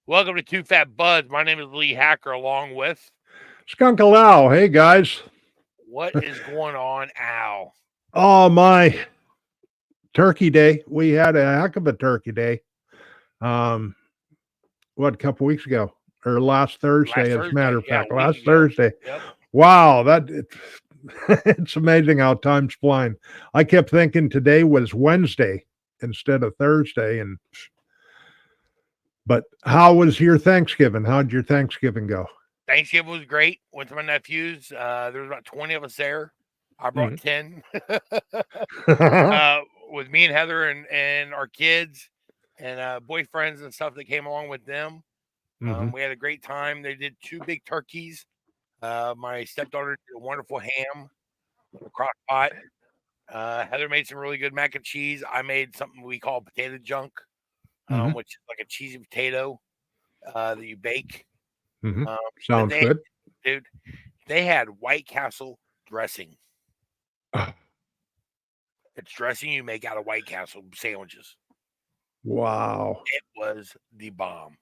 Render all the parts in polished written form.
Welcome to Two Fat Buds. My name is Lee Hacker, along with Skunkalao. Hey, guys. what is going on, Al? Oh, my turkey day. We had a heck of a turkey day. Um, a couple weeks ago or last Thursday, Last as a matter Thursday, of yeah, a fact, week last ago. Thursday. Yep. Wow, it's amazing how time's flying. I kept thinking today was Wednesday instead of Thursday. But how was your Thanksgiving? How'd your Thanksgiving go? Thanksgiving was great. Went to my nephew's. There was about 20 of us there. I brought Mhm. 10 with me and Heather and our kids and boyfriends and stuff that came along with them. Mhm. We had a great time. They did 2 big turkeys. My stepdaughter did a wonderful ham in a crock pot. Heather made some really good mac and cheese. I made something we call potato junk, Mhm. which is like a cheesy potato that you bake. Mhm. Um, but Sounds good. dude, they had White Castle dressing. It's dressing you make out of White Castle sandwiches. Wow. It was the bomb.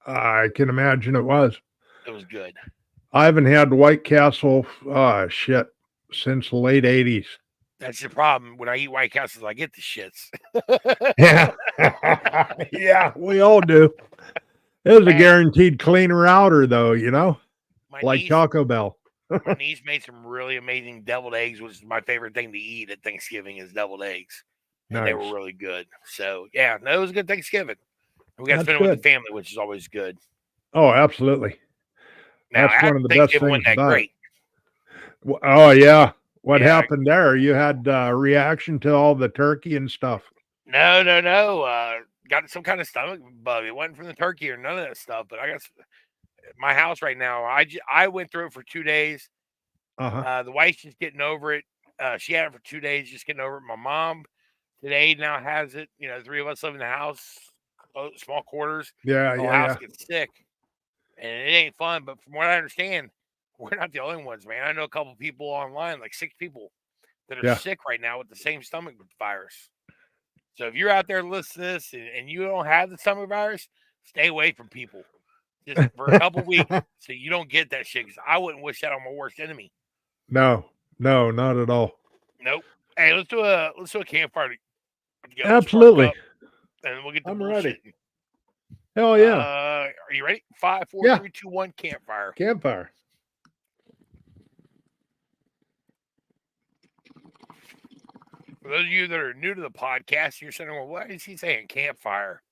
I can imagine it was. It was good. I haven't had White Castle, shit, since the late '80s. That's the problem. When I eat White Castles, I get the shits. Yeah. Yeah, we all do. It was a Hey, guaranteed cleaner outer, though, my like niece, Taco Bell. my niece made some really amazing deviled eggs, which is my favorite thing to eat at Thanksgiving is deviled eggs, and they were Nice. really good. So yeah, no, it was a good Thanksgiving. We got to That's spend it with the good. family, which is always good. Oh, absolutely. Now That's one after of the best Thanksgiving things wasn't that about it. great. Oh, yeah. What Yeah, happened there? You had reaction to all the turkey and stuff. no. Got some kind of stomach bug. It wasn't from the turkey or none of that stuff. But I got my house right now. I went through it for 2 days. Uh huh. The wife's just getting over it. She had it for 2 days, just getting over it. My mom today now has it. You know, 3 of us live in the house, small quarters. Yeah, The whole yeah, house yeah. gets sick, and it ain't fun. But from what I understand, we're not the only ones, man. I know a couple people online, like 6 people, that are Yeah. sick right now with the same stomach virus. So if you're out there listening to this and you don't have the stomach virus, stay away from people just for a couple weeks so you don't get that shit. Because I wouldn't wish that on my worst enemy. No, no, not at all. Nope. Hey, let's do a campfire together. Let's spark Absolutely. up and we'll get the I'm ready. bullshitting. Hell yeah. Are you ready? Five, four, Yeah. three, two, one. Campfire. Campfire. For those of you that are new to the podcast, you're saying, "Well, what is he saying? Campfire."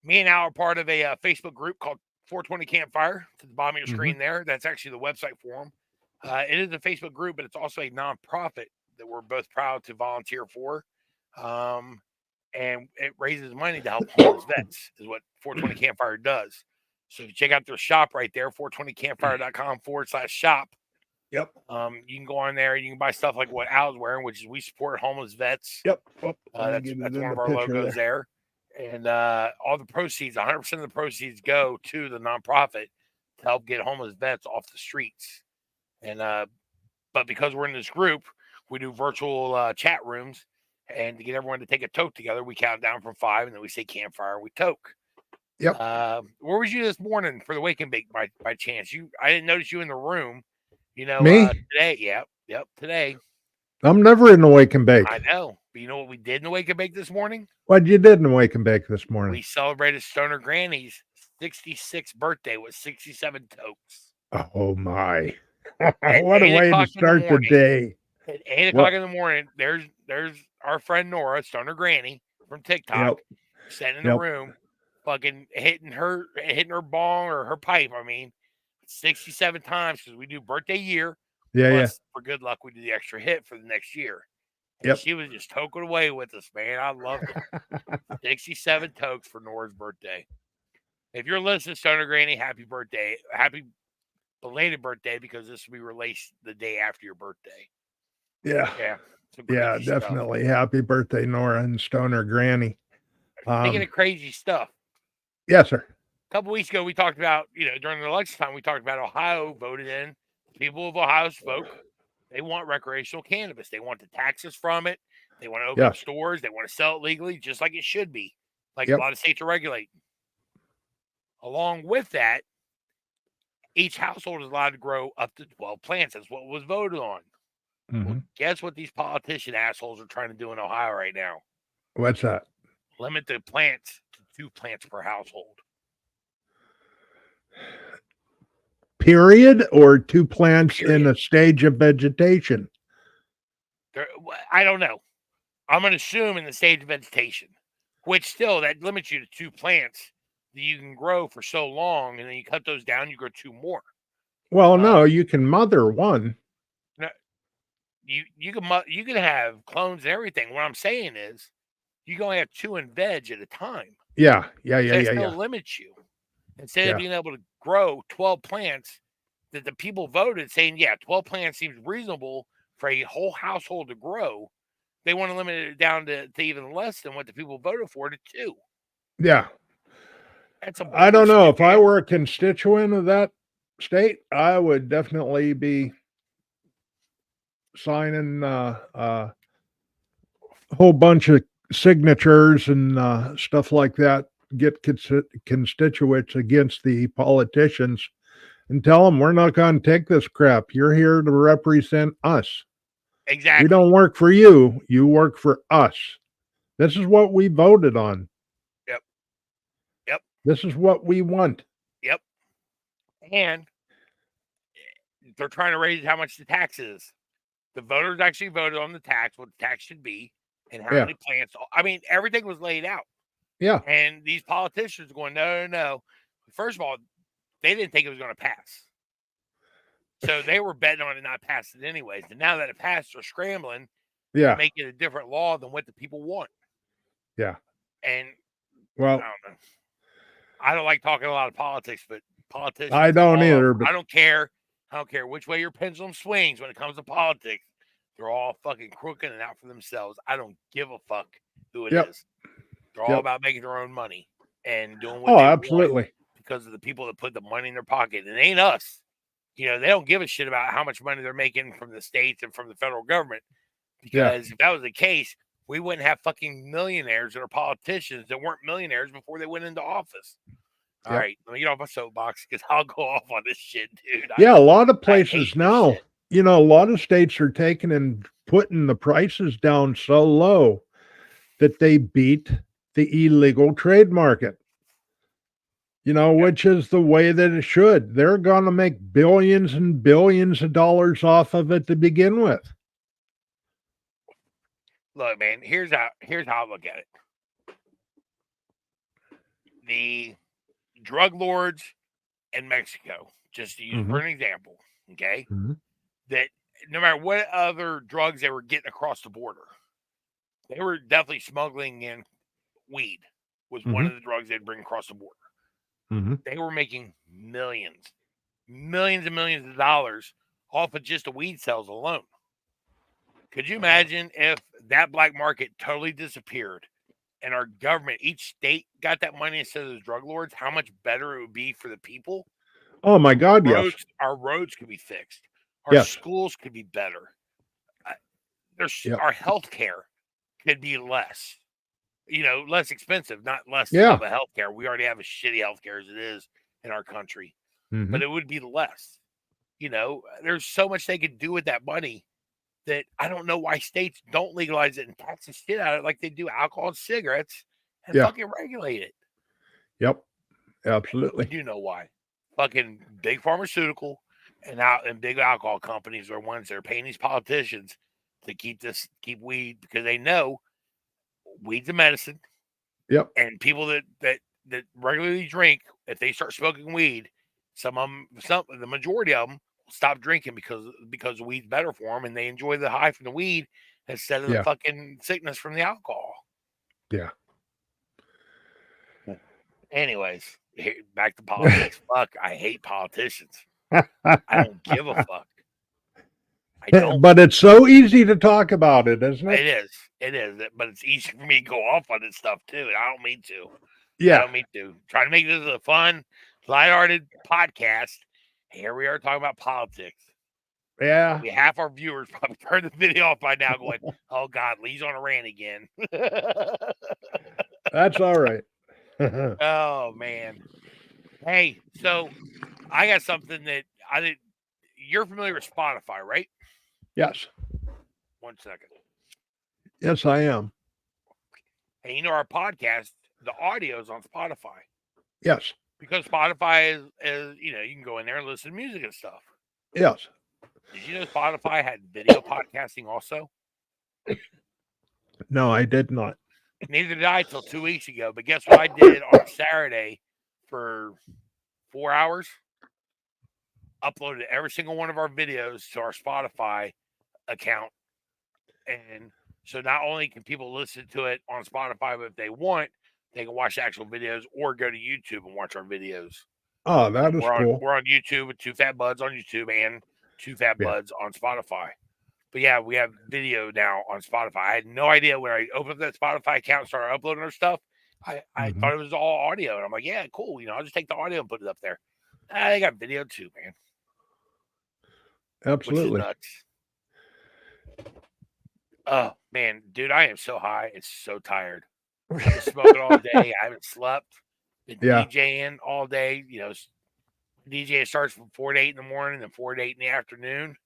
Me and Al are part of a Facebook group called 420 Campfire. To the bottom of your Hmm. screen there, that's actually the website for them. It is a Facebook group, but it's also a nonprofit that we're both proud to volunteer for. Um, and it raises money to help homeless vets, is what 420 Campfire does. So if you check out their shop right there, 420campfire.com/shop. Yep. You can go on there and you can buy stuff like what Al's wearing, which is we support homeless vets. Yep. Oh, let me That's get it that's in one the of our picture logos there. there. And all the proceeds, 100% of the proceeds go to the nonprofit to help get homeless vets off the streets. And but because we're in this group, we do virtual chat rooms, and to get everyone to take a toke together, we count down from 5, and then we say campfire, and we toke. Yep. Where was you this morning for the wake and bake by chance? I didn't notice you in the room. Me? Today, yep, today. I'm never in the wake and bake. I know, but you know what we did in the wake and bake this morning? What you did in the wake and bake this morning? We celebrated Stoner Granny's 66th birthday with 67 tokes. Oh my. At What a 8 way to o'clock in the start the morning, day. at 8 o'clock What? in the morning, there's our friend Nora, Stoner Granny from TikTok, Yep. sitting in the Yep. room, fucking hitting her bong or her pipe, 67 times because we do birthday year. Yeah, yeah. Plus, for good luck, we do the extra hit for the next year. And Yep. she was just toking away with us, man. I loved it. 67 tokes for Nora's birthday. If you're listening, Stoner Granny, happy birthday. Happy belated birthday because this will be released the day after your birthday. Yeah. Yeah, some Yeah, crazy stuff. definitely. Happy birthday, Nora and Stoner Granny. Speaking of crazy stuff, Yes, sir. a couple weeks ago we talked about, during the election time, we talked about Ohio voted in. The people of Ohio spoke. They want recreational cannabis. They want the taxes from it. They want to open up Yes. stores. They want to sell it legally, just like it should be, like a Yep. lot of states are regulating. Along with that, each household is allowed to grow up to 12 plants. That's what was voted on. Well, guess what these politician assholes are trying to do in Ohio right now? What's that? Limit the plants to 2 plants per household. Period, or 2 plants in a stage of vegetation? I don't know. I'm going to assume in the stage of vegetation, which still that limits you to 2 plants that you can grow for so long, and then you cut those down, you grow 2 more. Well, no, you can mother one. No, you can have clones and everything. What I'm saying is, you can only have 2 in veg at a time. Yeah. That still limits you. Instead of being able to grow 12 plants, that the people voted saying, yeah, 12 plants seems reasonable for a whole household to grow. They want to limit it down to even less than what the people voted for, to 2. Yeah. That's a I don't know. If man. I were a constituent of that state, I would definitely be signing a whole bunch of signatures and stuff like that. Get constituents against the politicians and tell them we're not going to take this crap. You're here to represent us. Exactly. We don't work for you. You work for us. This is what we voted on. Yep. This is what we want. Yep. And they're trying to raise how much the tax is. The voters actually voted on the tax, what the tax should be, and how many plants. I mean, everything was laid out. Yeah. And these politicians are going, no. First of all, they didn't think it was going to pass. So they were betting on it not passing anyways. And now that it passed, they're scrambling to make it a different law than what the people want. Yeah. And well, I don't know. I don't like talking a lot of politics, but politicians. I don't either. But I don't care. I don't care which way your pendulum swings when it comes to politics. They're all fucking crooked and out for themselves. I don't give a fuck who it is. They're all about making their own money and doing what they absolutely. want because of the people that put the money in their pocket. It ain't us. They don't give a shit about how much money they're making from the states and from the federal government. Because if that was the case, we wouldn't have fucking millionaires that are politicians that weren't millionaires before they went into office. All right, let me get off my soapbox because I'll go off on this shit, dude. A lot of places now, a lot of states are taking and putting the prices down so low that they beat the illegal trade market. Which is the way that it should. They're going to make billions and billions of dollars off of it to begin with. Look, man, here's how I look at it. The drug lords in Mexico, just to use for an example, okay, that no matter what other drugs they were getting across the border, they were definitely smuggling in weed was one of the drugs they'd bring across the border. They were making millions and millions of dollars off of just the weed sales alone. Could you imagine if that black market totally disappeared and our government, each state got that money instead of those drug lords, how much better it would be for the people? Oh my God, yes. Our roads could be fixed. Our schools could be better. Our health care could be less. Less expensive, not less of a healthcare. We already have a shitty healthcare as it is in our country, but it would be less. There's so much they could do with that money that I don't know why states don't legalize it and tax the shit out of it like they do alcohol and cigarettes and fucking regulate it. Yep, absolutely. You know why? Fucking big pharmaceutical and big alcohol companies are ones that are paying these politicians to keep weed because they know weed's a medicine. Yep. And people that regularly drink, if they start smoking weed, the majority of them will stop drinking because the weed's better for them, and they enjoy the high from the weed instead of the fucking sickness from the alcohol. Yeah. Anyways, back to politics. Fuck, I hate politicians. I don't give a fuck. I don't. But it's so easy to talk about it, isn't it? It is. But it's easy for me to go off on this stuff too. And I don't mean to. Yeah. I don't mean to. Trying to make this a fun, lighthearted podcast. Here we are talking about politics. Yeah. Maybe half our viewers probably turned the video off by now going, oh God, Lee's on a rant again. That's all right. Oh man. Hey, so I got something that I didn't. You're familiar with Spotify, right? Yes. 1 second. Yes, I am. And you know our podcast, the audio is on Spotify Yes. because Spotify is you can go in there and listen to music and stuff. Yes. Did you know Spotify had video podcasting also? No, I did not. Neither did I till 2 weeks ago. But guess what I did on a Saturday for 4 hours? Uploaded every single one of our videos to our Spotify account. And so not only can people listen to it on Spotify, but if they want, they can watch the actual videos or go to YouTube and watch our videos. Oh, that is We're on cool. we're on YouTube with Two Fat Buds on YouTube and Two Fat Yeah. Buds on Spotify. But yeah, we have video now on Spotify. I had no idea when I opened that Spotify account and started uploading our stuff. I Mhm. thought it was all audio, and I'm like, yeah, cool. I'll just take the audio and put it up there. They got video too, man, which is Absolutely. nuts. Oh man, dude, I am so high. It's so tired. I've been smoking all day. I haven't slept. Been Yeah. DJing all day. DJ starts from 4 to 8 in the morning and 4 to 8 in the afternoon.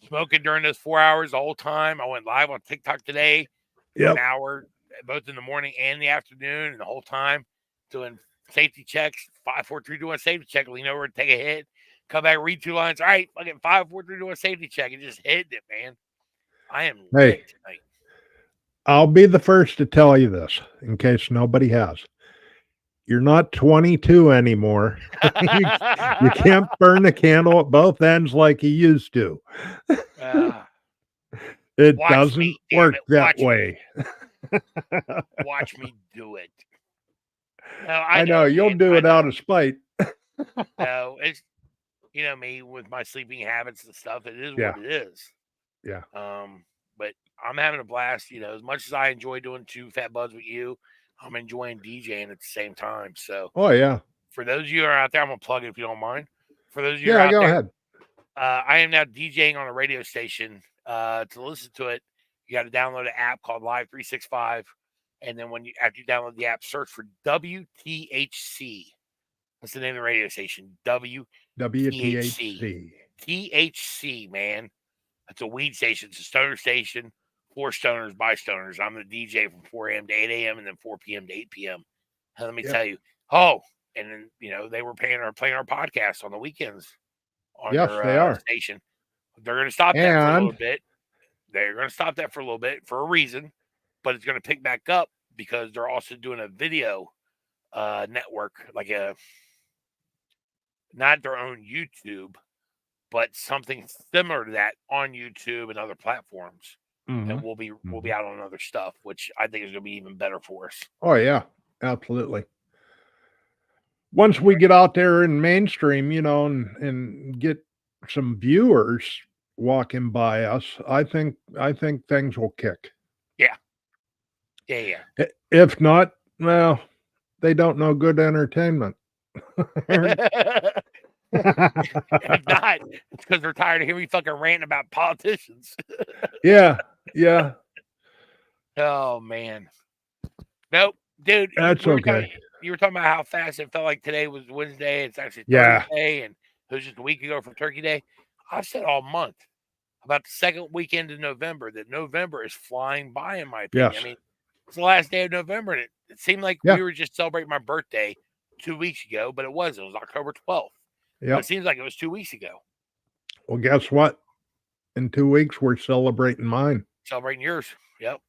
Smoking during those 4 hours the whole time. I went live on TikTok today for an Yep. hour, both in the morning and the afternoon, and the whole time doing safety checks. 5, 4, 3, 2, 1 safety check. Lean over and take a hit. Come back, read 2 lines. All right, fucking 5, 4, 3, 2, 1 safety check, and just hitting it, man. I am lit Hey, tonight. I'll be the first to tell you this in case nobody has. You're not 22 anymore. You can't burn the candle at both ends like you used to. It Watch doesn't me, damn work it. that Watch me. way. Watch me do it. No, I I know know, you'll man. do I it out know. of spite. No, it's me with my sleeping habits and stuff. It is Yeah. what it is. Yeah. But I'm having a blast. As much as I enjoy doing Two Fat Buds with you, I'm enjoying DJing at the same time. So Oh yeah. for those of you who are out there, I'm gonna plug it if you don't mind. For those of you who are Yeah, out go there, ahead. I am now DJing on a radio station. To listen to it, you got to download an app called Live 365, and then after you download the app, search for WTHC. That's the name of the radio station. WTHC. WTHC. THC, man. It's a weed station. It's a stoner station for stoners by stoners. I'm the DJ from 4 a.m. to 8 a.m. and then 4 p.m. to 8 p.m. And let me Yep. tell you, and then they were playing our podcast on the weekends on Yes, their they are. station. They're going to stop that for a little And bit. They're going to stop that for a little bit for a reason, but it's going to pick back up because they're also doing a video network, like not their own YouTube, but something similar to that on YouTube and other platforms. And we'll be out on other stuff, which I think is going to be even better for us. oh yeah, absolutely. Once we get out there in mainstream, and get some viewers walking by us, I think things will kick. Yeah. Yeah. If not, well, they don't know good entertainment. If not, it's because they're tired of hearing me fucking ranting about politicians. Yeah, yeah, Oh man. Nope, dude. that's okay. You were talking about how fast it felt like today was Wednesday. It's actually Yeah. Thursday, and it was just a week ago for Turkey Day. I've said all month about the second weekend in November that November is flying by, in my opinion. Yes. I mean, it's the last day of November, and it seemed like Yeah. we were just celebrating my birthday 2 weeks ago, but it wasn't. It was October 12th. But it Yep. seems like it was 2 weeks ago. Well, guess what? In 2 weeks, we're celebrating mine. Celebrating yours. Yep.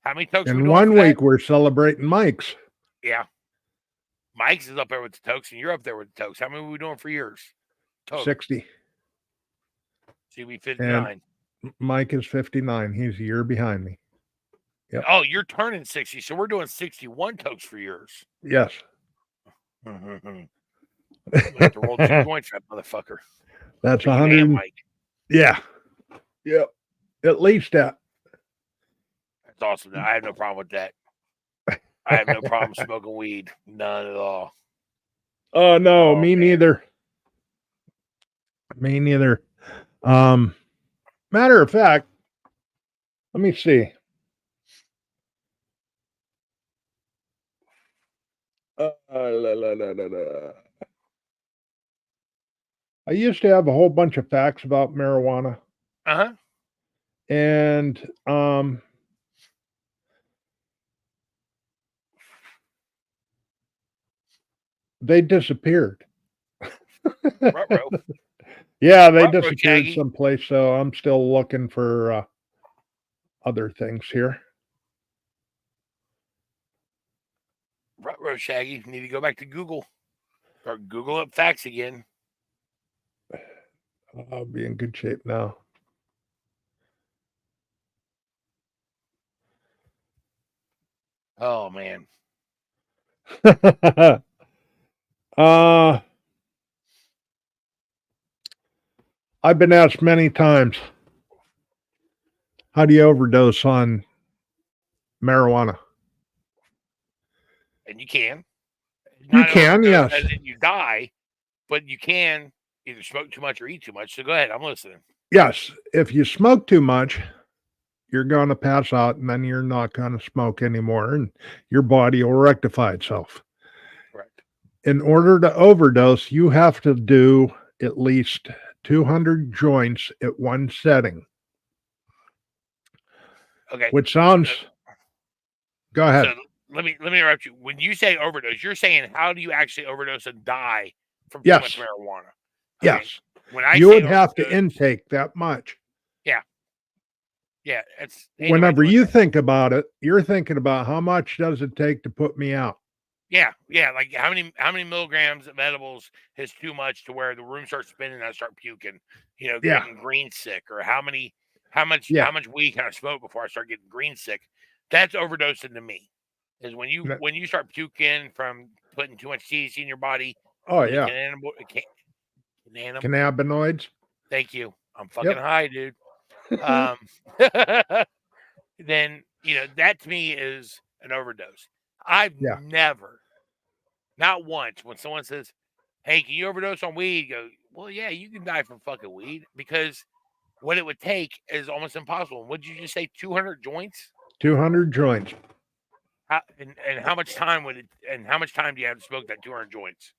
How many tokes are we In doing 1 for that? week, we're celebrating Mike's. Yeah. Mike's is up there with the tokes, and you're up there with the tokes. How many are we doing for yours? Total. 60. See, we 59. And Mike is 59. He's a year behind me. Yep. Oh, you're turning 60, so we're doing 61 tokes for yours. Yes. I'm gonna have to roll 2 joints for that motherfucker. That's For you 100. and Mike. Yeah. Yep. At least that. That's awesome. I have no problem with that. I have no problem smoking weed. None at all. Oh no, Oh, me man. neither. Me neither. Matter of fact, let me see. I used to have a whole bunch of facts about marijuana, Uh-huh. and they disappeared. Ruh-roh. Yeah, they Ruh-roh, disappeared Shaggy. someplace, so I'm still looking for other things here. Ruh-roh, Shaggy. You need to go back to Google. Start Google up facts again. I'll be in good shape now. Oh, man. I've been asked many times, how do you overdose on marijuana? And you can. You Not can, overdose yes. as in you die, but you can either smoke too much or eat too much. So go ahead. I'm listening. Yes. If you smoke too much, you're going to pass out and then you're not going to smoke anymore and your body will rectify itself. Correct. In order to overdose, you have to do at least 200 joints at one setting, Okay. which sounds. Go ahead. So let me interrupt you. When you say overdose, you're saying how do you actually overdose and die from too much Yes. marijuana? Okay. Yes. When I You say would have to overdose, intake that much. yeah, it's ain't nobody Whenever doing you that. think about it, you're thinking about how much does it take to put me out? Yeah. Like how many milligrams of edibles is too much to where the room starts spinning and I start puking, Yeah. getting green sick, or how Yeah. much weed can I smoke before I start getting green sick? That's overdosing to me. Is when you start puking from putting too much THC in your body, Oh, too many yeah. Cannabinoids. Thank you. I'm fucking Yep. high, dude. Um, then that to me is an overdose. I've Yeah. never, not once, when someone says, "Hey, can you overdose on weed?" Go, well, yeah, you can die from fucking weed because what it would take is almost impossible. Would you just say 200 joints? 200 joints. And how much time would it? And how much time do you have to smoke that 200 joints?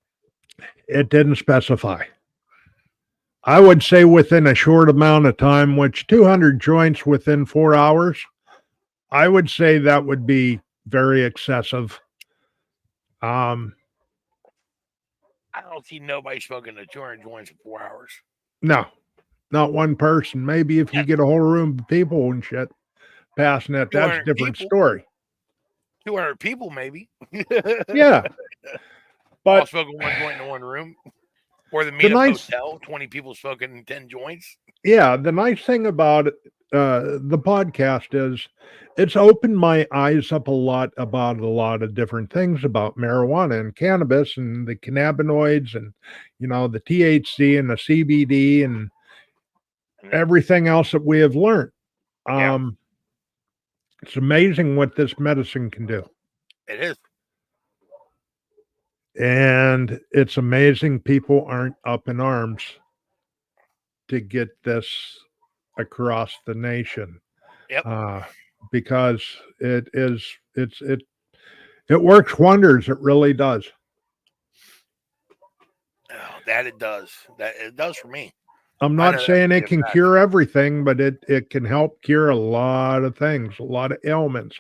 It didn't specify. I would say within a short amount of time, which 200 joints within 4 hours, I would say that would be very excessive. Um, I don't see nobody smoking the 200 joints in 4 hours. no, not one person. Maybe if you Yes, get a whole room of people and shit passing it, that's a 200 different people, story. 200 people, maybe. Yeah, All but smoking one joint in one room, or the the meetup nice, hotel, 20 people smoking 10 joints. yeah, the nice thing about the podcast is it's opened my eyes up a lot about a lot of different things about marijuana and cannabis and the cannabinoids and the THC and the CBD and everything else that we have learned. Yeah, Um, it's amazing what this medicine can do. it is. And it's amazing people aren't up in arms to get this across the nation. Yep. Because it works wonders. It really does. Oh, that it does. That it does for me. I'm I not know that saying to be it a can fact. cure everything, but it can help cure a lot of things, a lot of ailments.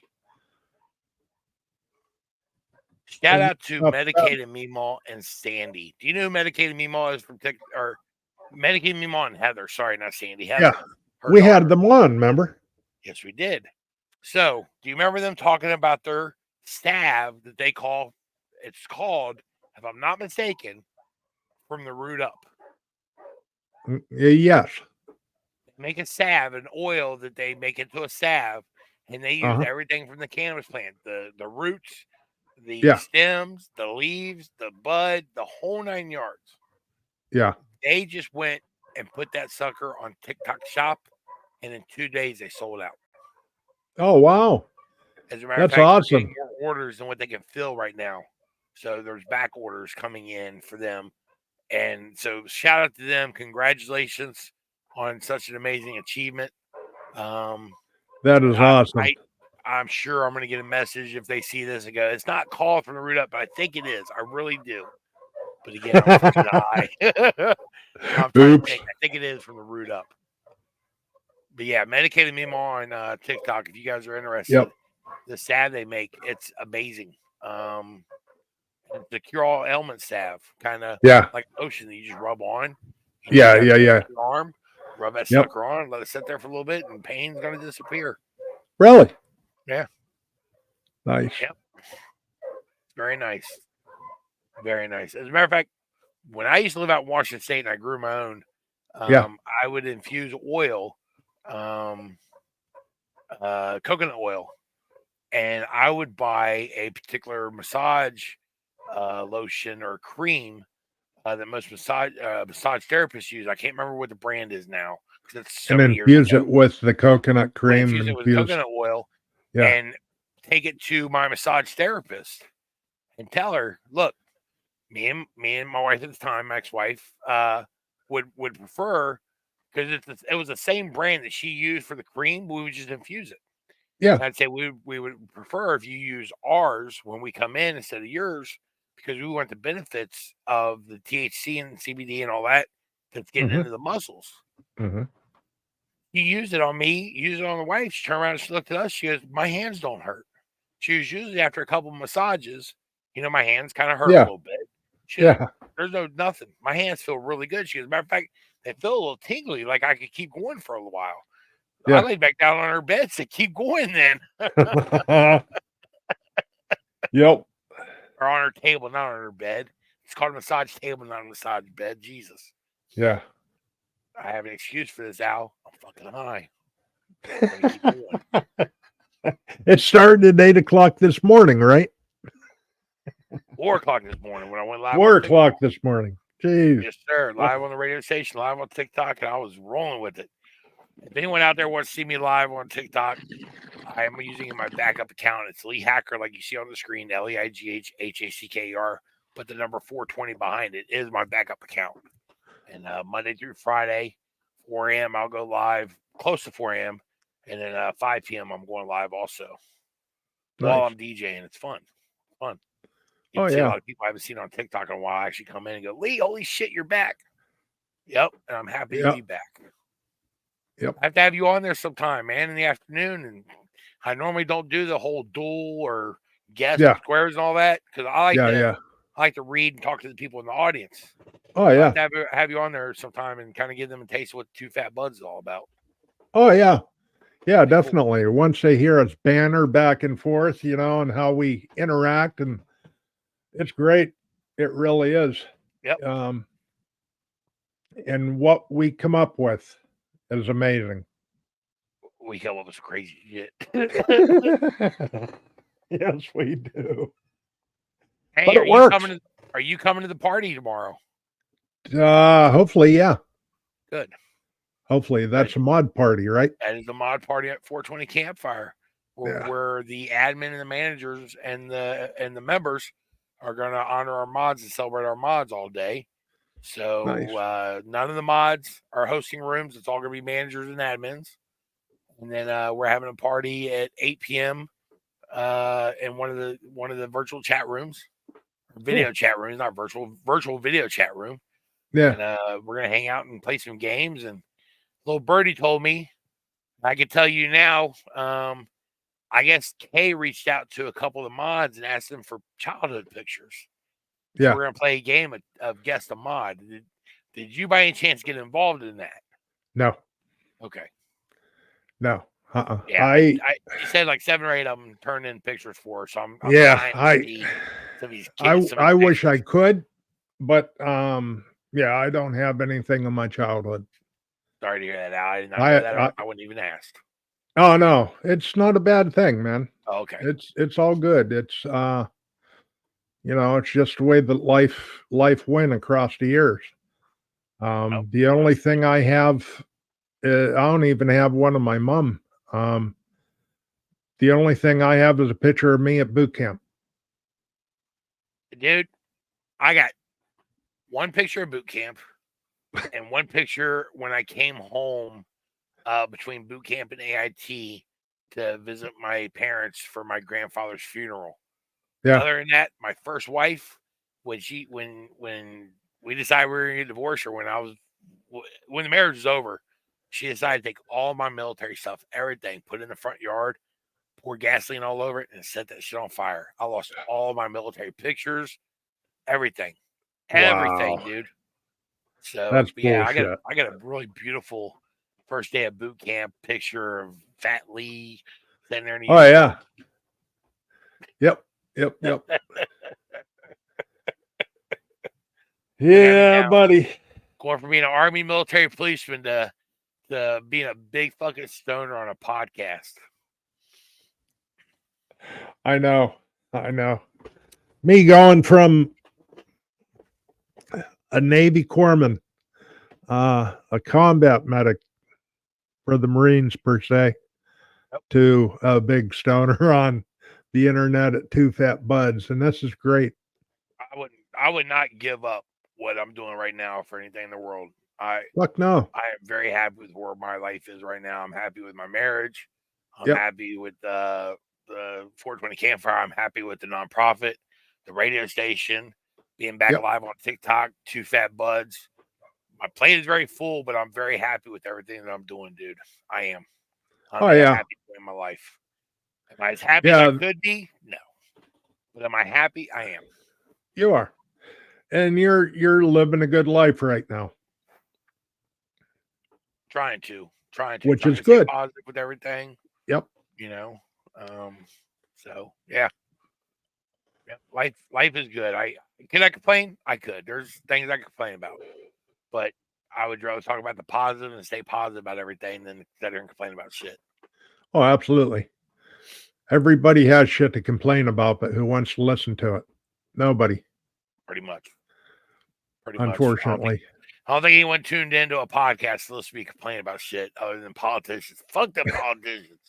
Shout And out to Medicated Meemaw and Sandy. Do you know who Medicated Meemaw is from or Medicated Meemaw and Heather? Sorry, not Sandy. yeah, Heather, her we had daughter. them on, remember? Yes, we did. So, do you remember them talking about their salve that they call? It's called, if I'm not mistaken, from the root up. Yes. Make a salve, an oil that they make into a salve, and they use Uh-huh. everything from the cannabis plant, the roots, the Yeah. stems, the leaves, the bud, the whole 9 yards. Yeah. They just went and put that sucker on TikTok Shop, and in 2 days they sold out. Oh, wow. As a matter of That's fact, they're getting awesome. more orders than what they can fill right now. So there's back orders coming in for them. And so shout out to them. Congratulations on such an amazing achievement. That is awesome. I'm sure I'm going to get a message if they see this and go, it's not called from the root up, but I think it is. I really do. But again, I'm freaking high. I'm trying to think. I think it is from the root up. But yeah, medicated memo on TikTok. If you guys are interested, Yep. the salve they make, it's amazing. The cure all ailment salve, kind of Yeah. like lotion that you just rub on. Yeah. You Yeah. your arm, rub that Yep. sucker on, let it sit there for a little bit, and pain's gonna disappear. Really? Yeah. Nice. Yep. Very nice. Very nice. As a matter of fact, when I used to live out in Washington State and I grew my own, Yeah. I would infuse oil, coconut oil, and I would buy a particular massage lotion or cream that most massage therapists use. I can't remember what the brand is now because it's so And many years infuse ago. it with the coconut Would cream. infuse it with coconut oil Yeah. and take it to my massage therapist and tell her, look, me and my wife at the time, my ex-wife, would prefer because it was the same brand that she used for the cream. We would just infuse it. Yeah. And I'd say we would prefer if you use ours when we come in instead of yours because we want the benefits of the THC and CBD and all that that's getting into the muscles. Mm-hmm. You used it on me, use it on the wife. She turned around and she looked at us. She goes, my hands don't hurt. She was usually after a couple of massages, my hands kind of hurt a little bit. She goes, there's nothing. My hands feel really good. She goes, matter of fact, they feel a little tingly, like I could keep going for a little while. I laid back down on her bed, said, keep going then. Yep. Or on her table, not on her bed. It's called a massage table, not a massage bed. Jesus. Yeah. I have an excuse for this, Al. I'm fucking high. I'm gonna keep going. It started at 8:00 this morning, right? 4:00 this morning when I went live. 4:00 this morning. Jeez. Yes, sir. Live on the radio station, live on TikTok, and I was rolling with it. If anyone out there wants to see me live on TikTok, I am using my backup account. It's Lee Hacker, like you see on the screen, LEIGHHACKER, but the number 420 behind it is my backup account. And Monday through Friday, 4 a.m., I'll go live, close to 4 a.m., and then 5 p.m., I'm going live also while I'm DJing. It's fun. Fun. You can see a lot of people I haven't seen on TikTok in a while actually come in and go, Lee, holy shit, you're back. Yep, and I'm happy to be back. Yep. I have to have you on there sometime, man, in the afternoon. And I normally don't do the whole duel or guest squares and all that because I like to read and talk to the people in the audience. Oh, yeah. I have to have you on there sometime and kind of give them a taste of what Two Fat Buds is all about. Oh, yeah. Yeah, definitely. Cool. Once they hear us banter back and forth, and how we interact, and it's great. It really is. Yep. And what we come up with is amazing. We come up with some crazy shit. Yes, we do. Hey, but it works. Are you coming to the party tomorrow? Hopefully, yeah. Good. Hopefully, that's a mod party, right? That is the mod party at 420 Campfire, where the admin and the managers and the members are going to honor our mods and celebrate our mods all day. So none of the mods are hosting rooms. It's all going to be managers and admins. And then we're having a party at 8 p.m. In one of the virtual chat rooms, video chat rooms, not virtual video chat room. Yeah. And we're going to hang out and play some games. And little birdie told me, I can tell you now, I guess Kay reached out to a couple of the mods and asked them for childhood pictures. Yeah. So we're going to play a game of Guess the Mod. Did you by any chance get involved in that? No. Okay. No. Yeah, you said like 7 or 8 of them turned in pictures for, so I'm I wish I could, but yeah, I don't have anything in my childhood. Sorry to hear that, Al. I did not know that. I wouldn't even ask. Oh no, it's not a bad thing, man. Oh, okay. It's all good. It's it's just the way that life went across the years. The only thing I have, I don't even have one of my mom. The only thing I have is a picture of me at boot camp. Dude, I got one picture of boot camp and one picture when I came home between boot camp and AIT to visit my parents for my grandfather's funeral. Yeah. Other than that, my first wife, when we decided we were gonna get divorced, or when the marriage was over, she decided to take all my military stuff, everything, put it in the front yard, pour gasoline all over it, and set that shit on fire. I lost all my military pictures, everything, Wow. dude. So That's yeah, bullshit. I got a really beautiful first day of boot camp picture of Fat Lee sitting there in a Oh uniform. yeah. Yep. Yeah, buddy. Going from being an Army military policeman to being a big fucking stoner on a podcast. I know. Me going from a Navy corpsman, a combat medic for the Marines per se, to a big stoner on the internet at Two Fat Buds, and this is great. I would not give up what I'm doing right now for anything in the world. Fuck no. I am very happy with where my life is right now. I'm happy with my marriage. I'm Yep. happy with the 420 Campfire. I'm happy with the nonprofit, the radio station, being back alive on TikTok, Two Fat Buds. My plate is very full, but I'm very happy with everything that I'm doing, dude. I am. I'm in a happy point in my life. Am I as happy as I could be? No. But am I happy? I am. You are. And you're living a good life right now. Trying to. Which is good. Stay positive with everything. Yep. You know. So yeah. Life is good. Can I complain? I could. There's things I could complain about. But I would rather talk about the positive and stay positive about everything than sit there and complain about shit. Oh, absolutely. Everybody has shit to complain about, but who wants to listen to it? Nobody. Pretty much. Unfortunately. I don't think anyone tuned into a podcast to listen to me complain about shit other than politicians. Fuck them politicians.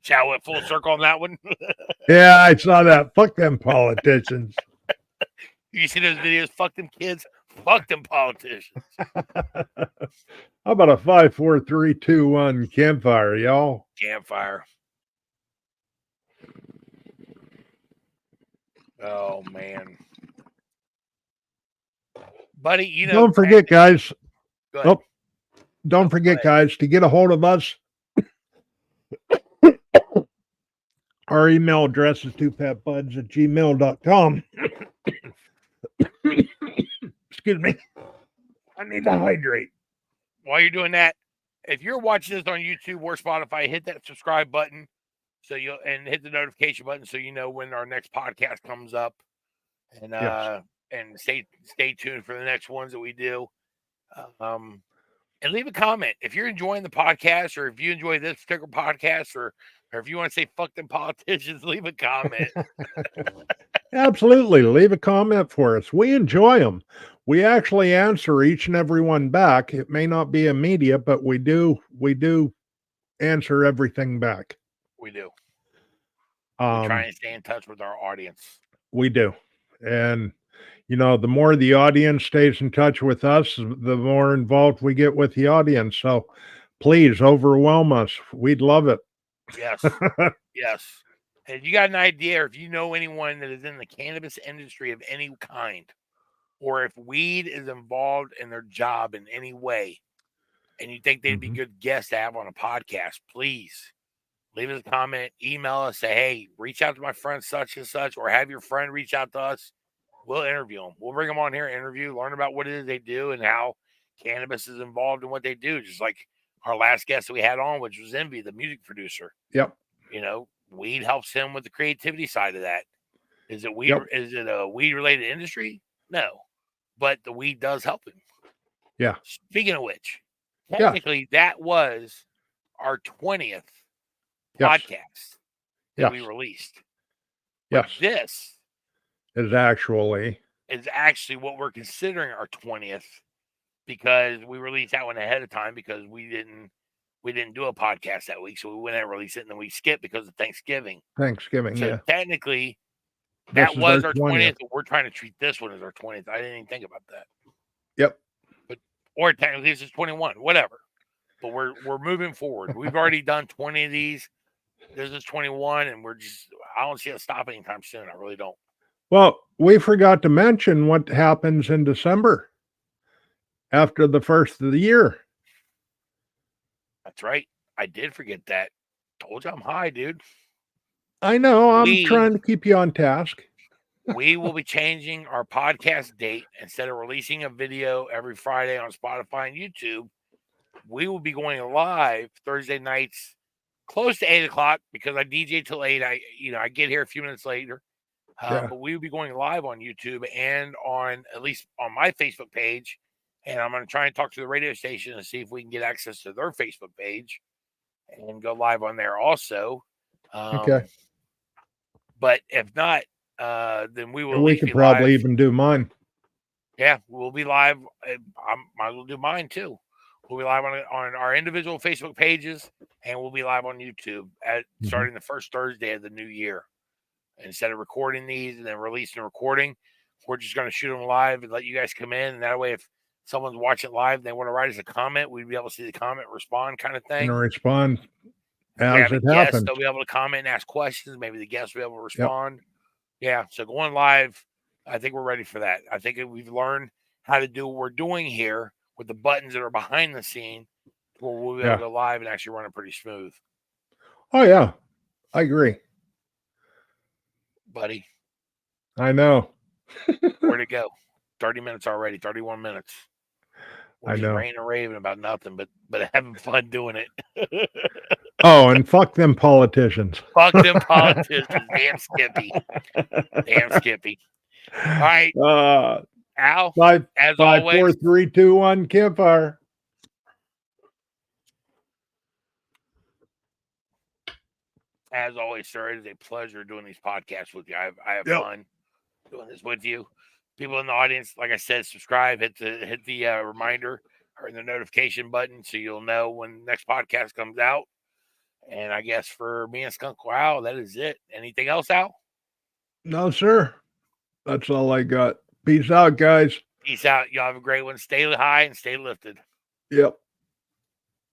Chow went full circle on that one. Yeah, I saw that. Fuck them politicians. You see those videos? Fuck them kids. Fuck them politicians. How about a 5, 4, 3, 2, 1 campfire, y'all? Campfire. Oh man, buddy, you know. Don't forget, guys. Don't forget, guys, to get a hold of us. Our email address is twofatbuds@gmail.com. Excuse me. I need to hydrate. While you're doing that, if you're watching this on YouTube or Spotify, hit that subscribe button and hit the notification button so you know when our next podcast comes up, and and stay tuned for the next ones that we do. And leave a comment if you're enjoying the podcast, or if you enjoy this particular podcast, or if you want to say fuck them politicians, leave a comment. Absolutely. Leave a comment for us. We enjoy them. We actually answer each and every one back. It may not be immediate, but we do answer everything back. We do. We try and stay in touch with our audience. We do. And the more the audience stays in touch with us, the more involved we get with the audience. So please overwhelm us. We'd love it. Yes. Yes. And if you got an idea, or if you know anyone that is in the cannabis industry of any kind, or if weed is involved in their job in any way, and you think they'd be good guests to have on a podcast, please leave us a comment, email us, say, hey, reach out to my friend such and such, or have your friend reach out to us. We'll interview them. We'll bring them on here, interview, learn about what it is they do and how cannabis is involved in what they do. Just like our last guest that we had on, which was Envy, the music producer. Yep. Weed helps him with the creativity side of that. Is it weed? Yep. Is it a weed-related industry? No, but the weed does help him. Yeah. Speaking of which, technically that was our 20th podcast that we released. But this is actually what we're considering our 20th, because we released that one ahead of time because we didn't do a podcast that week, so we went and released it, and then we skipped because of Thanksgiving. So technically, that was our 20th, but we're trying to treat this one as our 20th. I didn't even think about that. Yep. Or technically, this is 21, whatever. but we're moving forward. We've already done 20 of these. This is 21, and I don't see us stopping anytime soon. I really don't. Well, we forgot to mention what happens in December after the first of the year. That's right. I did forget that. Told you I'm high, dude. I know. I'm trying to keep you on task. We will be changing our podcast date. Instead of releasing a video every Friday on Spotify and YouTube, we will be going live Thursday nights close to 8 o'clock because I DJ till 8. I get here a few minutes later. But we will be going live on YouTube and at least on my Facebook page. And I'm going to try and talk to the radio station and see if we can get access to their Facebook page and go live on there also. Okay. But if not, then we will. We could probably even do mine. Yeah, we'll be live. I might as well do mine too. We'll be live on our individual Facebook pages, and we'll be live on YouTube starting the first Thursday of the new year. Instead of recording these and then releasing a recording, we're just going to shoot them live and let you guys come in. And that way, if someone's watching live and they want to write us a comment, we'd be able to see the comment, respond kind of thing. And respond as it happens. They'll be able to comment and ask questions. Maybe the guests will be able to respond. Yep. Yeah, so going live, I think we're ready for that. I think we've learned how to do what we're doing here with the buttons that are behind the scene where we'll be able to go live and actually run it pretty smooth. Oh, yeah. I agree. Buddy. I know. Where'd it go? 30 minutes already, 31 minutes. We're just ranting and raving about nothing, but having fun doing it. Oh, and fuck them politicians. Fuck them politicians. Damn Skippy. Damn Skippy. All right. Al, as always. 4, 3, 2, 1, campfire. As always, sir, it is a pleasure doing these podcasts with you. I have fun doing this with you. People in the audience, like I said, subscribe, hit the reminder or the notification button so you'll know when the next podcast comes out. And I guess for me and Skunk Wow, that is it. Anything else, Al? No, sir. That's all I got. Peace out, guys. Peace out. Y'all have a great one. Stay high and stay lifted. Yep.